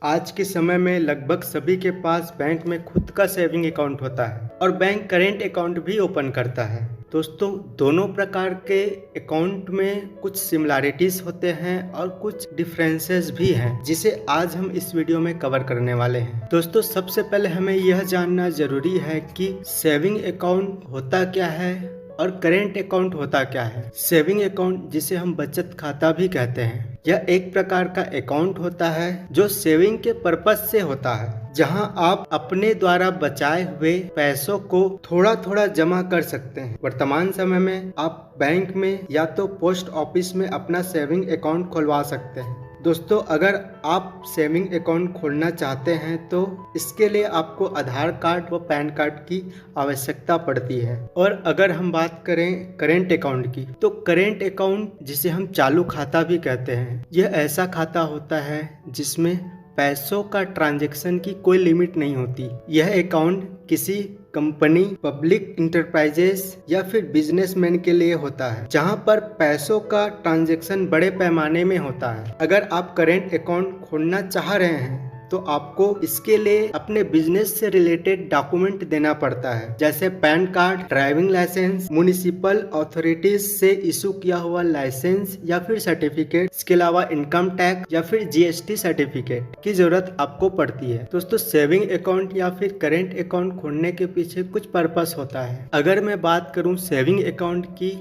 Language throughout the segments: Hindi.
आज के समय में लगभग सभी के पास बैंक में खुद का सेविंग अकाउंट होता है और बैंक करेंट अकाउंट भी ओपन करता है। दोस्तों, दोनों प्रकार के अकाउंट में कुछ सिमिलैरिटीज होते हैं और कुछ डिफरेंसेस भी हैं, जिसे आज हम इस वीडियो में कवर करने वाले हैं। दोस्तों, सबसे पहले हमें यह जानना जरूरी है कि सेविंग अकाउंट होता क्या है और करेंट अकाउंट होता क्या है। सेविंग अकाउंट, जिसे हम बचत खाता भी कहते हैं, यह एक प्रकार का अकाउंट होता है जो सेविंग के पर्पज से होता है, जहां आप अपने द्वारा बचाए हुए पैसों को थोड़ा थोड़ा जमा कर सकते हैं। वर्तमान समय में आप बैंक में या तो पोस्ट ऑफिस में अपना सेविंग अकाउंट खुलवा सकते हैं। दोस्तों, अगर आप सेविंग अकाउंट खोलना चाहते हैं तो इसके लिए आपको आधार कार्ड व पैन कार्ड की आवश्यकता पड़ती है। और अगर हम बात करें करेंट अकाउंट की, तो करेंट अकाउंट, जिसे हम चालू खाता भी कहते हैं, यह ऐसा खाता होता है जिसमें पैसों का ट्रांजैक्शन की कोई लिमिट नहीं होती। यह अकाउंट किसी कंपनी, पब्लिक इंटरप्राइजेस या फिर बिजनेसमैन के लिए होता है, जहां पर पैसों का ट्रांजैक्शन बड़े पैमाने में होता है। अगर आप करेंट अकाउंट खोलना चाह रहे हैं तो आपको इसके लिए अपने बिजनेस से रिलेटेड डॉक्यूमेंट देना पड़ता है, जैसे PAN card, driving licence, municipal authorities से इशू किया हुआ लाइसेंस या फिर सर्टिफिकेट। इसके अलावा इनकम टैक्स या फिर जीएसटी सर्टिफिकेट की जरूरत आपको पड़ती है। दोस्तों, सेविंग अकाउंट या फिर करेंट अकाउंट खोलने के पीछे कुछ पर्पस होता है। अगर मैं बात करूं सेविंग अकाउंट की,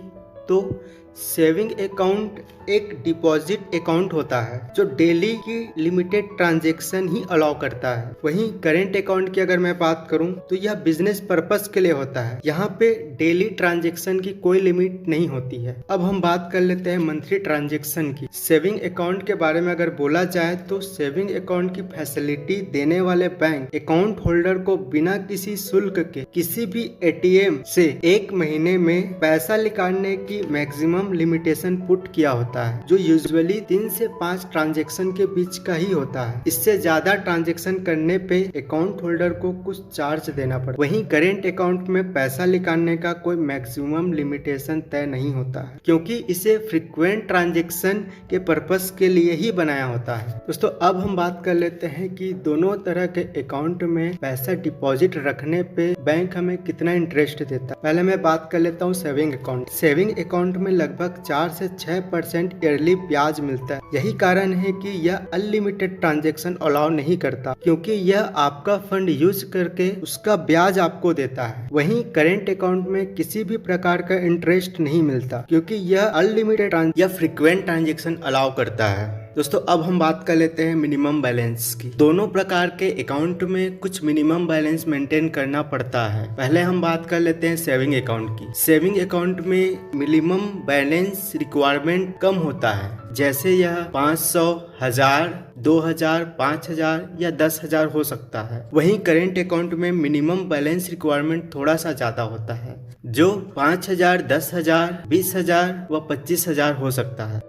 तो सेविंग अकाउंट एक डिपॉजिट अकाउंट होता है जो डेली की लिमिटेड ट्रांजैक्शन ही अलाउ करता है। वहीं करेंट अकाउंट की अगर मैं बात करूं तो यह बिजनेस पर्पस के लिए होता है। यहाँ पे डेली ट्रांजैक्शन की कोई लिमिट नहीं होती है। अब हम बात कर लेते हैं मंथली ट्रांजैक्शन की। सेविंग अकाउंट के बारे में अगर बोला जाए तो सेविंग अकाउंट की फैसिलिटी देने वाले बैंक अकाउंट होल्डर को बिना किसी शुल्क के किसी भी एटीएम से 1 महीने में पैसा निकालने की मैक्सिमम लिमिटेशन पुट किया होता है, जो यूजुअली 3 से 5 ट्रांजैक्शन के बीच का ही होता है। इससे ज्यादा ट्रांजैक्शन करने पे अकाउंट होल्डर को कुछ चार्ज देना पड़ता है। वहीं करेंट अकाउंट में पैसा निकालने का कोई मैक्सिमम लिमिटेशन तय नहीं होता है, क्योंकि इसे फ्रीक्वेंट ट्रांजैक्शन के पर्पस के लिए ही बनाया होता है। दोस्तों, अब हम बात कर लेते हैं कि दोनों तरह के अकाउंट में पैसा डिपॉजिट रखने पे बैंक हमें कितना इंटरेस्ट देता है। पहले मैं बात कर लेता हूँ सेविंग अकाउंट। सेविंग अकाउंट में लगभग 4 से 6% ईयरली ब्याज मिलता है। यही कारण है कि यह अनलिमिटेड ट्रांजैक्शन अलाउ नहीं करता, क्योंकि यह आपका फंड यूज करके उसका ब्याज आपको देता है। वहीं करेंट अकाउंट में किसी भी प्रकार का इंटरेस्ट नहीं मिलता, क्योंकि यह अनलिमिटेड या फ्रीक्वेंट ट्रांजैक्शन अलाउ करता है। दोस्तों, अब हम बात कर लेते हैं मिनिमम बैलेंस की। दोनों प्रकार के अकाउंट में कुछ मिनिमम बैलेंस मेंटेन करना पड़ता है। पहले हम बात कर लेते हैं सेविंग अकाउंट की। सेविंग अकाउंट में मिनिमम बैलेंस रिक्वायरमेंट कम होता है, जैसे यह 500, 1000, 2000, 5000 या 10,000 हो सकता है। वहीं करेंट अकाउंट में मिनिमम बैलेंस रिक्वायरमेंट थोड़ा सा ज्यादा होता है, जो 5000, 10,000, 20,000 व 25,000 हो सकता है।